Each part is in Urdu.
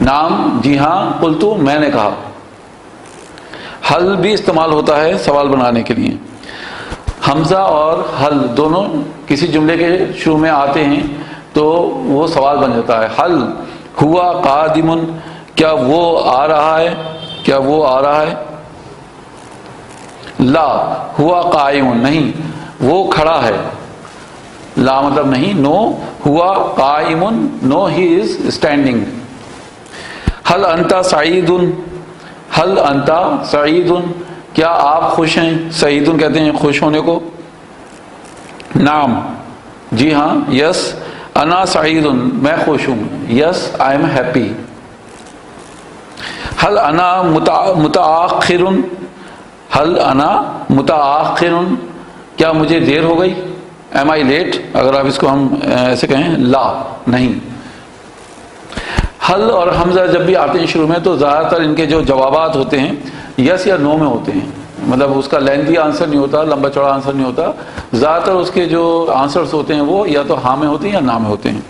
نعم جی ہاں، قلتو میں نے کہا. حل بھی استعمال ہوتا ہے سوال بنانے کے لیے. حمزہ اور حل دونوں کسی جملے کے شروع میں آتے ہیں تو وہ سوال بن جاتا ہے. حل ہوا قادم، کیا وہ آ رہا ہے، کیا وہ آ رہا ہے. لا ہوا قائم، نہیں وہ کھڑا ہے. لا مطلب نہیں، نو. ہوا قائم، نو ہی از اسٹینڈنگ. حل انت سعید، حل انت سعید، کیا آپ خوش ہیں. سعید کہتے ہیں خوش ہونے کو. نعم جی ہاں، یس. انا سعید، میں خوش ہوں. یس آئی ایم ہیپی. حل انا متاخر، حل انا متاخر، کیا مجھے دیر ہو گئی. ایم آئی لیٹ، اگر آپ اس کو ہم ایسے کہیں. لا نہیں. حل اور حمزہ جب بھی آتے ہیں شروع میں تو زیادہ تر ان کے جو جوابات ہوتے ہیں یس یا نو میں ہوتے ہیں. مطلب اس کا لینتھی آنسر نہیں ہوتا، لمبا چوڑا آنسر نہیں ہوتا. زیادہ تر اس کے جو آنسرس ہوتے ہیں وہ یا تو ہاں میں ہوتے ہیں یا نہ میں ہوتے ہیں.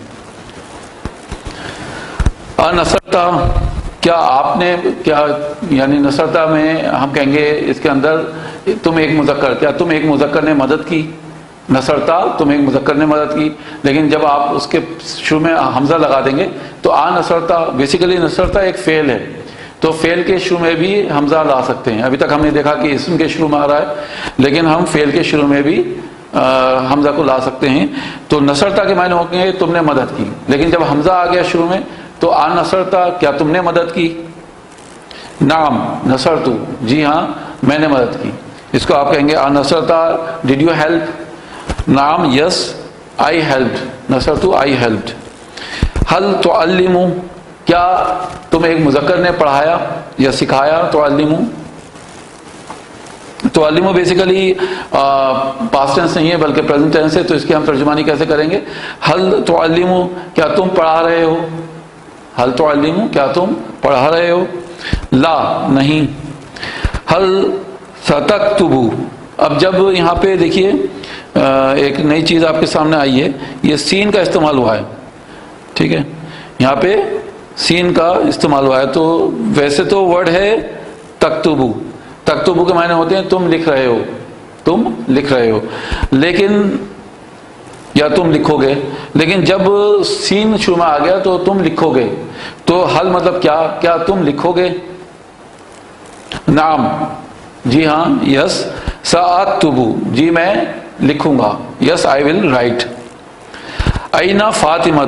نصرتا، کیا آپ نے، کیا یعنی نصرتا میں ہم کہیں گے اس کے اندر تم ایک مذکر، کیا تم ایک مذکر نے مدد کی. نصرتا تم ایک مذکر نے مدد کی. لیکن جب آپ اس کے شروع میں حمزہ لگا دیں گے تو نصرتا، بیسیکلی نصرتا ایک فعل ہے تو فعل کے شروع میں بھی حمزہ لا سکتے ہیں. ابھی تک ہم نے دیکھا کہ اسم کے شروع میں آ رہا ہے، لیکن ہم فعل کے شروع میں بھی حمزہ کو لا سکتے ہیں. تو نصرتا کے معنی ہوں گے تم نے مدد کی. لیکن جب حمزہ آ گیا شروع میں تو نصرتا، کیا تم نے مدد کی. نعم نصرتو، جی ہاں میں نے مدد کی. اس کو آپ کہیں گے نصرتا ڈیڈ یو ہیلپ. نعم یس آئی ہیلپڈ. نصرتو آئی ہیلپڈ. حل تعلمو، کیا تم ایک مذکر نے پڑھایا یا سکھایا. تعلمو، تعلمو بیسیکلی پاسٹ ٹینس نہیں ہے بلکہ پریزنٹ ٹینس ہے، تو اس کی ہم ترجمانی کیسے کریں گے. حل تعلمو، کیا تم پڑھا رہے ہو. حل تعلمو، کیا تم پڑھا رہے ہو. لا نہیں. حل ستکتبو، اب جب یہاں پہ دیکھیے ایک نئی چیز آپ کے سامنے آئی ہے، یہ سین کا استعمال ہوا ہے. ٹھیک ہے، یہاں پہ سین کا استعمال ہوا ہے. تو ویسے تو ورڈ ہے تکتبو، تکتبو کے معنی ہوتے ہیں تم لکھ رہے ہو، تم لکھ رہے ہو. لیکن یا تم لکھو گے، لیکن جب سین شروع میں آ گیا تو تم لکھو گے. تو حل مطلب کیا تم لکھو گے. نعم جی ہاں، یس. ساکتبو، جی میں لکھوں گا. یس آئی ول رائٹ. اینا فاطمہ،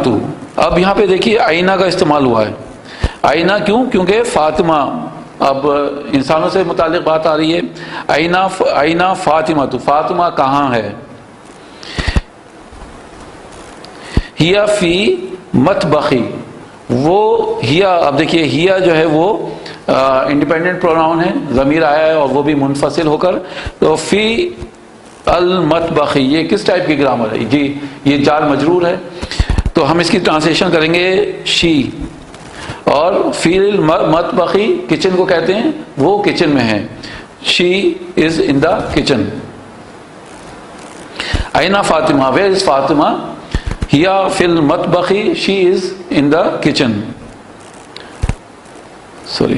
اب یہاں پہ دیکھیے اینا کا استعمال ہوا ہے. اینا کیوں؟ کیونکہ فاطمہ، اب انسانوں سے متعلق بات آ رہی ہے. اینا فاطمہ، تو فاطمہ کہاں ہے. ہیا فی مطبخی، وہ ہیا، اب دیکھیے ہیا جو ہے وہ انڈیپینڈنٹ پروناؤن ہے، ضمیر آیا ہے اور وہ بھی منفصل ہو کر. تو فی المطبخی، یہ کس ٹائپ کی گرامر ہے جی. یہ جار مجرور ہے تو ہم اس کی ٹرانسلیشن کریں گے شی. اور فی المطبخی کچن کو کہتے ہیں، وہ کچن میں ہے. شی از ان دا کچن. اینا فاطمہ، ویئر از فاطمہ. ہیا فی المطبخی، شی از ان دا کچن. سوری،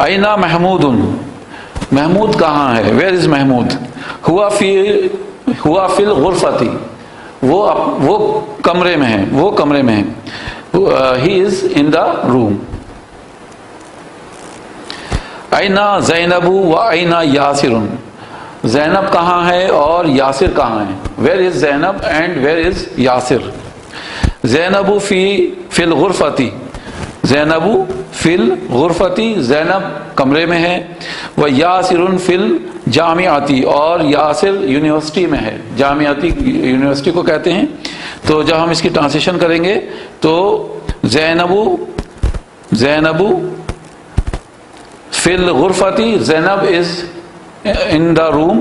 اینا محمود، محمود کہاں ہے. Where is Mahmood. ہوا فی الغرفتی، وہ کمرے میں ہے، وہ کمرے میں ہے. ہی از ان دا روم. اینا زینب و اینا یاسر، زینب کہاں ہے اور یاسر کہاں ہے. Where is Zainab and where is Yasir. Zainab فی الغرفتی، زینب فی الغرفتی، زینب کمرے میں ہے. وہ یاسر فی الجامعاتی، اور یاسر یونیورسٹی میں ہے. جامعاتی یونیورسٹی کو کہتے ہیں. تو جب ہم اس کی ٹرانسلیشن کریں گے تو زینب فی الغرفتی، زینب از in the room.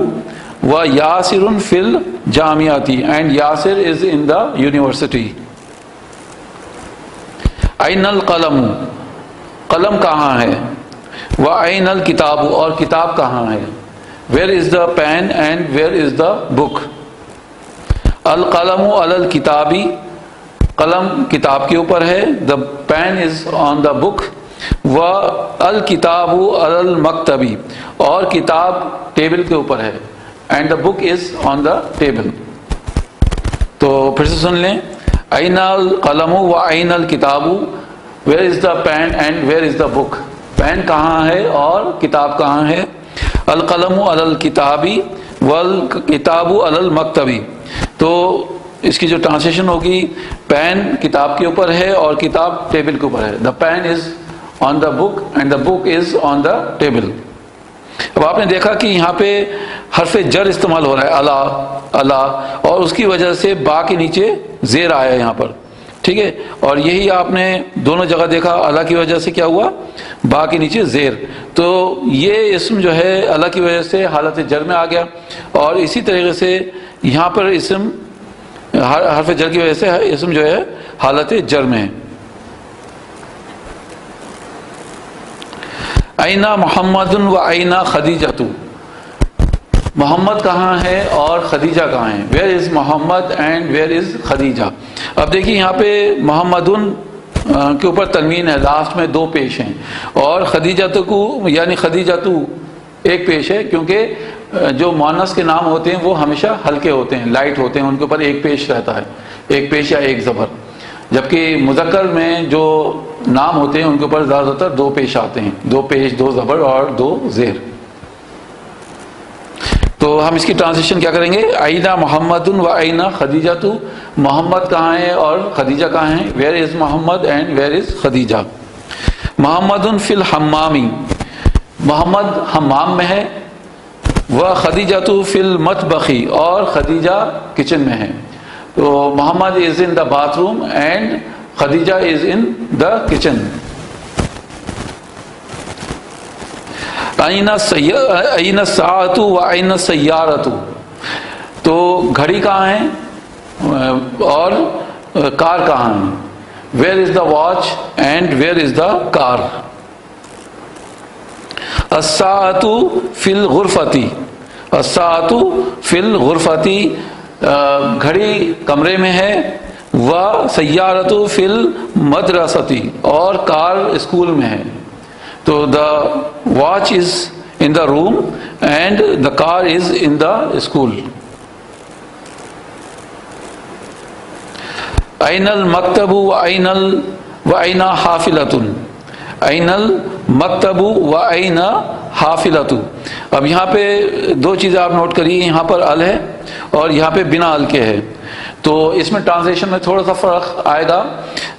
و یاسر فی الجامعاتی، and Yasir is in the university. این القلم، قلم کہاں ہے. و این الکتاب، اور کتاب کہاں ہے. Where is the pen and where is the book. القلم علی الکتابی، قلم کتاب کے اوپر ہے. The pen is on the book. و الکتاب علی المکتبی، اور کتاب ٹیبل کے اوپر ہے. And the book is on the table. تو پھر سے سن لیں. این القلم و این الکتاب، where is the pen and where is the book. Pen کہاں ہے اور کتاب کہاں ہے؟ القلم علی الکتابی والکتاب علی المکتبی. تو اس کی جو ٹرانسلیشن ہوگی، پین کتاب کے اوپر ہے اور کتاب ٹیبل کے اوپر ہے. The pen is on the book and the book is on the table. اب آپ نے دیکھا کہ یہاں پہ حرف جر استعمال ہو رہا ہے، اللہ اللہ، اور اس کی وجہ سے با کے نیچے زیر آیا ہے یہاں پر. ٹھیک ہے، اور یہی آپ نے دونوں جگہ دیکھا، اللہ کی وجہ سے کیا ہوا، با کے نیچے زیر. تو یہ اسم جو ہے اللہ کی وجہ سے حالت جر میں آ گیا، اور اسی طریقے سے یہاں پر اسم حرف جر کی وجہ سے اسم جو ہے حالت جر میں ہے. اینا محمد و اینا خدیجہ، محمد کہاں ہے اور خدیجہ کہاں ہے؟ Where is Muhammad and where is Khadija. اب دیکھیے یہاں پہ محمد کے اوپر تنوین ہے، لاسٹ میں دو پیش ہیں، اور خدیجہ کو یعنی خدیجہ تو ایک پیش ہے، کیونکہ جو مؤنث کے نام ہوتے ہیں وہ ہمیشہ ہلکے ہوتے ہیں، لائٹ ہوتے ہیں، ان کے اوپر ایک پیش رہتا ہے، ایک پیش یا ایک زبر. جبکہ مذکر میں جو نام ہوتے ہیں ان کے اوپر زیادہ تر دو پیش آتے ہیں، دو پیش، دو زبر اور دو زیر. تو ہم اس کی ٹرانسلیشن کیا کریں گے؟ اینا محمد و اینا خدیجہ، تو محمد کہاں ہے اور خدیجہ کہاں ہے؟ Where is Muhammad and where is Khadija. Muhammad فی الحمامی، محمد حمام میں ہے. وہ خدیجہ تو فی المطبخی، اور خدیجہ کچن میں ہے. تو Muhammad is in the bathroom and Khadija is in the kitchen. این الساعۃ و این السیارۃ، تو گھڑی کہاں ہے اور کار کہاں ہے؟ Where is the watch and where is the car. الساعۃ فی الغرفۃ، الساعۃ فی الغرفۃ، گھڑی کمرے میں ہے. و سیارۃ فی المدرسۃ، اور کار اسکول میں ہے. تو the watch is in the room and the car is in the school. این المکتب و این حافلۃ، این المکتب و این حافلۃ. اب یہاں پہ دو چیزیں آپ نوٹ کریے، یہاں پر ال ہے اور یہاں پہ بنا ال کے ہے. تو اس میں ٹرانسلیشن میں تھوڑا سا فرق آئے گا.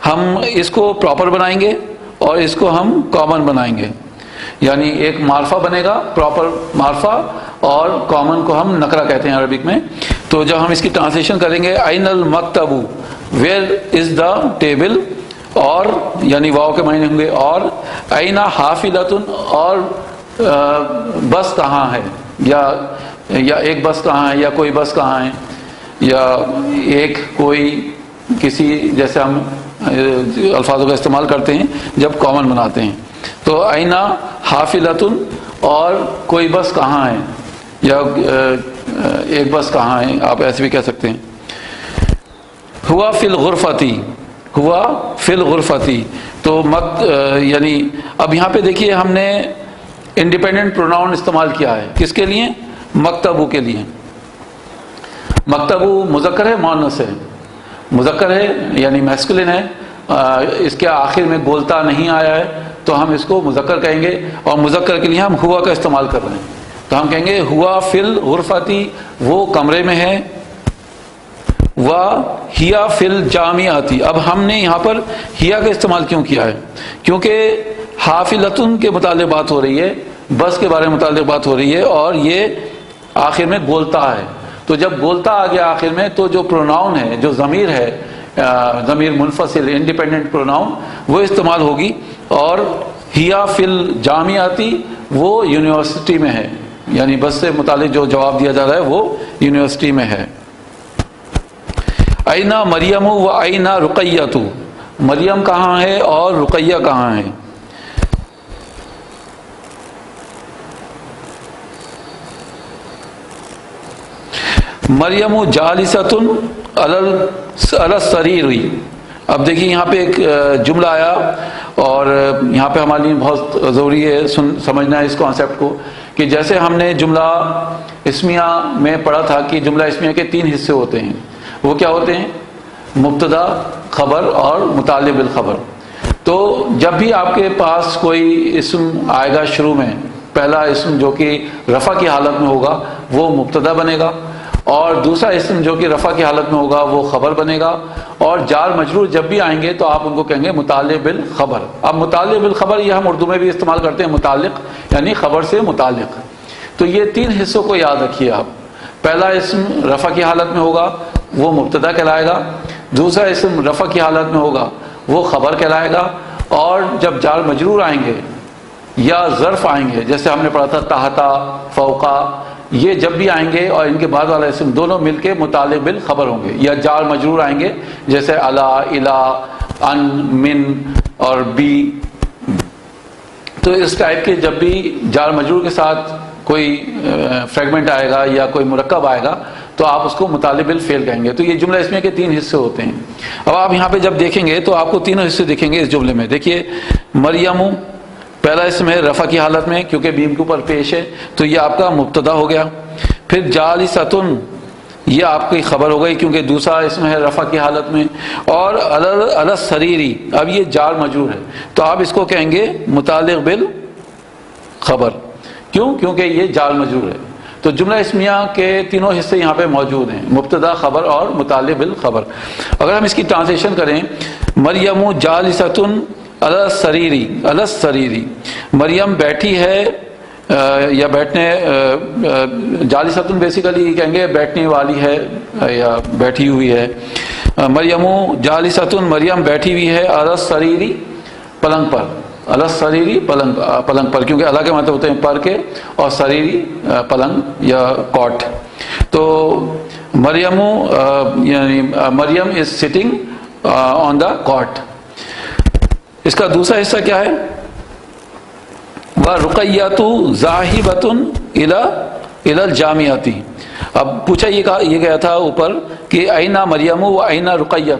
ہم اس کو پراپر بنائیں گے اور اس کو ہم کامن بنائیں گے، یعنی ایک معرفہ بنے گا، پراپر معرفہ، اور کامن کو ہم نکرہ کہتے ہیں عربک میں. تو جب ہم اس کی ٹرانسلیشن کریں گے، این المکتب، ویئر از دا ٹیبل، اور یعنی واو کے معنی ہوں گے، اور این حافلۃ، اور بس کہاں ہے، یا ایک بس کہاں ہے، یا کوئی بس کہاں ہے، یا ایک کوئی کسی، جیسے ہم الفاظوں کا استعمال کرتے ہیں جب کامن بناتے ہیں. تو اینا حافلۃ، اور کوئی بس کہاں ہے، یا ایک بس کہاں ہے، آپ ایسے بھی کہہ سکتے ہیں. ہوا فی الغرفۃ، ہوا فی الغرفۃ. تو یعنی اب یہاں پہ دیکھیے ہم نے انڈیپینڈنٹ پروناؤن استعمال کیا ہے، کس کے لیے؟ مکتبو کے لیے. مکتبو مذکر ہے، مؤنث ہے؟ مذکر ہے یعنی میسکولن ہے. اس کے آخر میں بولتا نہیں آیا ہے تو ہم اس کو مذکر کہیں گے، اور مذکر کے لیے ہم ہوا کا استعمال کر رہے ہیں تو ہم کہیں گے ہوا فی الغرفۃ، وہ کمرے میں ہے. و ہیا فی الجامعۃ. اب ہم نے یہاں پر ہیا کا استعمال کیوں کیا ہے؟ کیونکہ حافلۃ کے متعلق بات ہو رہی ہے، بس کے بارے میں متعلق بات ہو رہی ہے، اور یہ آخر میں بولتا ہے. تو جب بولتا آ گیا آخر میں، تو جو پروناؤن ہے، جو ضمیر ہے، ضمیر منفصل انڈیپینڈنٹ پروناؤن، وہ استعمال ہوگی. اور ہیا فی الجامعۃ، وہ یونیورسٹی میں ہے، یعنی بس سے متعلق جو جواب دیا جا رہا ہے وہ یونیورسٹی میں ہے. اینا مریم و اینا رقیۃ، مریم کہاں ہے اور رقیہ کہاں ہے؟ مریم جالستن علی السریر. اب دیکھیے یہاں پہ ایک جملہ آیا اور یہاں پہ ہمارے لیے بہت ضروری ہے سمجھنا ہے اس کانسیپٹ کو کہ جیسے ہم نے جملہ اسمیہ میں پڑھا تھا کہ جملہ اسمیہ کے 3 حصے ہوتے ہیں. وہ کیا ہوتے ہیں؟ مبتدا، خبر اور متعلق بالخبر. تو جب بھی آپ کے پاس کوئی اسم آئے گا شروع میں، پہلا اسم جو کہ رفع کی حالت میں ہوگا وہ مبتدا بنے گا، اور دوسرا اسم جو کہ رفع کی حالت میں ہوگا وہ خبر بنے گا، اور جار مجرور جب بھی آئیں گے تو آپ ان کو کہیں گے متعلق بالخبر. اب متعلق بالخبر یہ ہم اردو میں بھی استعمال کرتے ہیں، متعلق یعنی خبر سے متعلق. تو یہ 3 حصوں کو یاد رکھیے آپ. پہلا اسم رفع کی حالت میں ہوگا وہ مبتدا کہلائے گا، دوسرا اسم رفع کی حالت میں ہوگا وہ خبر کہلائے گا، اور جب جار مجرور آئیں گے یا ظرف آئیں گے جیسے ہم نے پڑھا تھا تحتا، فوقا، یہ جب بھی آئیں گے اور ان کے بعد والا اسم دونوں مل کے متعلق بالخبر ہوں گے. یا جار مجرور آئیں گے جیسے الا، الا، ان، من اور بی. تو اس ٹائپ کے جب بھی جار مجرور کے ساتھ کوئی فریگمنٹ آئے گا یا کوئی مرکب آئے گا تو آپ اس کو متعلق بالفعل کہیں گے. تو یہ جملہ اسمیہ کے 3 حصے ہوتے ہیں. اب آپ یہاں پہ جب دیکھیں گے تو آپ کو 3 حصے دکھیں گے اس جملے میں. دیکھیے مریم پہلا اسم ہے رفع کی حالت میں کیونکہ بیم کے اوپر پیش ہے تو یہ آپ کا مبتدا ہو گیا. پھر جالستن یہ آپ کی خبر ہو گئی کیونکہ دوسرا اسم ہے رفع کی حالت میں. اور علی السریری اب یہ جار مجرور ہے تو آپ اس کو کہیں گے متعلق بالخبر. کیوں؟ کیونکہ یہ جار مجرور ہے. تو جملہ اسمیہ کے 3 حصے یہاں پہ موجود ہیں، مبتدا، خبر اور متعلق بالخبر. اگر ہم اس کی ٹرانسلیشن کریں، مریم جالستن علی السریری، علی السریری، مریم بیٹھی ہے یا بیٹھنے، جالستن بیسیکلی کہیں گے بیٹھنے والی ہے یا بیٹھی ہوئی ہے. مریم جالستن، مریم بیٹھی ہوئی ہے علی السریری، پلنگ پر. علی السریری، پلنگ پر، کیونکہ علی کے مطلب ہوتے ہیں پر کے اور سریری پلنگ یا کاٹ. تو مریم یعنی مریم از سٹنگ آن دا کاٹ. اس کا دوسرا حصہ کیا ہے؟ وَرُقَيَّةُ ذَاهِبَةٌ إِلَى الْجَامِعَةِ. اب پوچھا یہ گیا تھا اوپر کہ اینا مریم و اینا Ruqayya,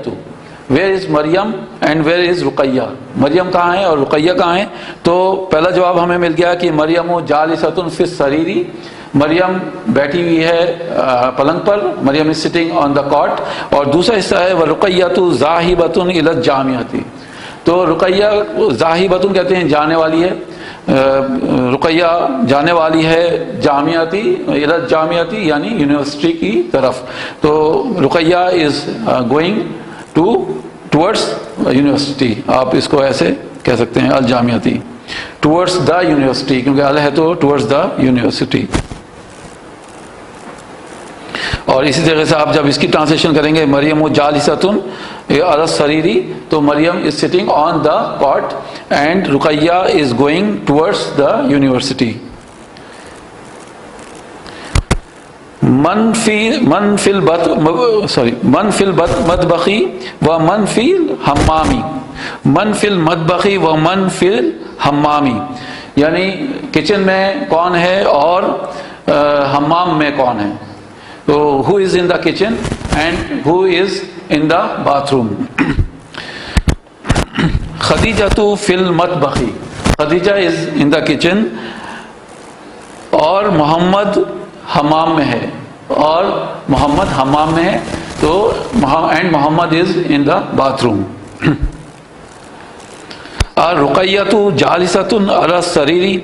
where is Maryam and where is Ruqayya, Maryam کہاں ہے اور رقیہ کہاں ہے؟ تو پہلا جواب ہمیں مل گیا کہ مریم جالستٌ فی السریری، مریم بیٹھی ہوئی ہے پلنگ پر، مریم از سٹنگ آن دا کاٹ. اور دوسرا حصہ ہے وَرُقَيَّةُ ذَاهِبَةٌ إِلَى الْجَامِعَةِ. تو رقیہ ذاہبۃ کہتے ہیں جانے والی ہے، رقیہ جانے والی ہے جامعاتی، جامعاتی یعنی یونیورسٹی کی طرف. تو Ruqayya is going towards university. آپ اس کو ایسے کہہ سکتے ہیں الجامعاتی، ٹورڈس دا یونیورسٹی، کیونکہ ال ہے تو ٹورڈس دا یونیورسٹی. اور اسی طرح سے آپ جب اس کی ٹرانسلیشن کریں گے مریم جالستٌ علی السریری تو Maryam is sitting on the cot and Ruqayya is going towards the university. من فی المطبخی و من فی الحمامی، من فی المطبخی و من فی الحمامی، یعنی کچن میں کون ہے اور حمام میں کون ہے. تو who is in the kitchen and who is in the bathroom. Khadija فی المطبخ، Khadija is in the kitchen اور محمد حمام میں ہے، اور محمد حمام میں ہے تو and Muhammad is in the bathroom. اور رقیہ جالستٌ علی السریری.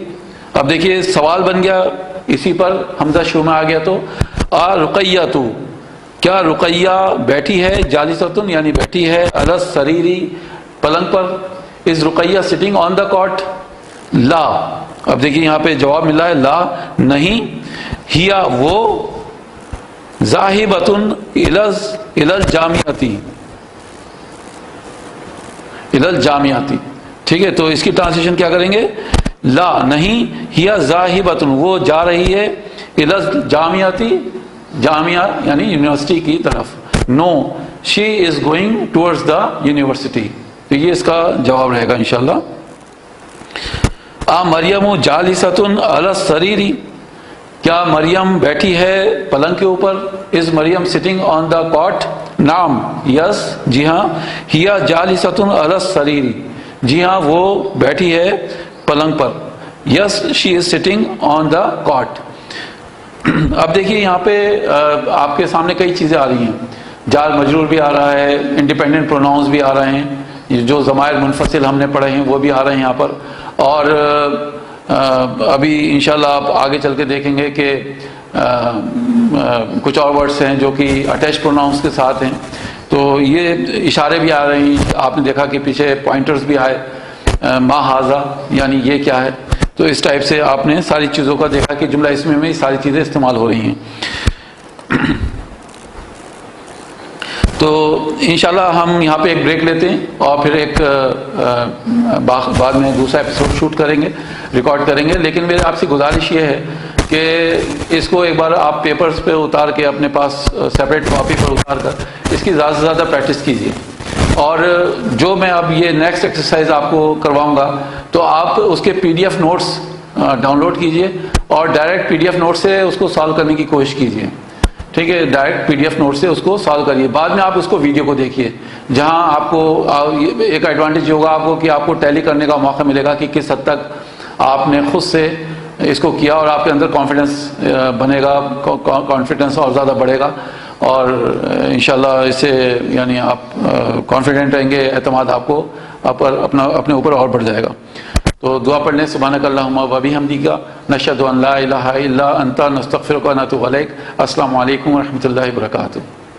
اب دیکھیے سوال بن گیا اسی پر، حمزہ شروع میں آ گیا. تو رقیہ کیا رقیہ بیٹھی ہے، جالستٌ یعنی بیٹھی ہے، علی السریری پلنگ پر. از رقیہ سٹنگ آن دا کاٹ؟ لا. اب دیکھیے یہاں پہ جواب ملا ہے لا، نہیں. ہیا وہ، ذاہبۃ الی الجامعاتی، الی الجامعاتی. ٹھیک ہے، تو اس کی ٹرانسلیشن کیا کریں گے؟ لا نہیں، ہیا ذاہبۃ وہ جا رہی ہے، الی الجامعاتی جامعہ یعنی یونیورسٹی کی طرف. No she is going towards the university. تو یہ اس کا جواب رہے گا انشاءاللہ. مریم جالستٌ علی السریری، کیا مریم بیٹھی ہے پلنگ کے اوپر؟ از مریم سٹنگ آن دا کاٹ؟ نعم، یس، جی ہاں. ہیا جالسۃ علی السریر، جی ہاں وہ بیٹھی ہے پلنگ پر. یس شی از سٹنگ آن دا کاٹ. اب دیکھیے یہاں پہ آپ کے سامنے کئی چیزیں آ رہی ہیں. جار مجرور بھی آ رہا ہے، انڈیپینڈنٹ پروناؤنس بھی آ رہے ہیں، جو ضمائر منفصل ہم نے پڑھے ہیں وہ بھی آ رہے ہیں یہاں پر. اور ابھی انشاءاللہ آپ آگے چل کے دیکھیں گے کہ کچھ اور ورڈس ہیں جو کہ اٹیچ پروناؤنس کے ساتھ ہیں. تو یہ اشارے بھی آ رہے ہیں. آپ نے دیکھا کہ پیچھے پوائنٹرز بھی آئے، ما ھذا یعنی یہ کیا ہے. تو اس ٹائپ سے آپ نے ساری چیزوں کا دیکھا کہ جملہ اسمی میں ساری چیزیں استعمال ہو رہی ہیں. تو انشاءاللہ ہم یہاں پہ ایک بریک لیتے ہیں اور پھر ایک بعد میں دوسرا ایپیسوڈ شوٹ کریں گے، ریکارڈ کریں گے. لیکن میرے آپ سے گزارش یہ ہے کہ اس کو ایک بار آپ پیپرز پہ اتار کے اپنے پاس سیپریٹ کاپی پر اتار کر اس کی زیادہ سے زیادہ پریکٹس کیجیے. اور جو میں اب یہ نیکسٹ ایکسرسائز آپ کو کرواؤں گا تو آپ اس کے P D F notes download کیجیے اور direct P D F note سے اس کو سالو کرنے کی کوشش کیجیے. ٹھیک ہے، direct P D F note سے اس کو سالو کریے. بعد میں آپ اس کو ویڈیو کو دیکھیے، جہاں آپ کو ایک ایڈوانٹیج ہوگا آپ کو کہ آپ کو ٹیلی کرنے کا موقع ملے گا کہ کس حد تک آپ نے خود سے اس کو کیا، اور آپ کے اندر کانفیڈنس بنے گا، کانفیڈنس اور زیادہ بڑھے گا. اور انشاءاللہ اس سے یعنی آپ کانفیڈنٹ رہیں گے، اعتماد آپ کو اپنے اوپر اور بڑھ جائے گا. تو دعا پڑھ لیں. سبحانک اللہم و بحمدک نشہد ان لا الہ الا انت نستغفرک و نتوب الیک. السلام علیکم و رحمۃ اللہ وبرکاتہ.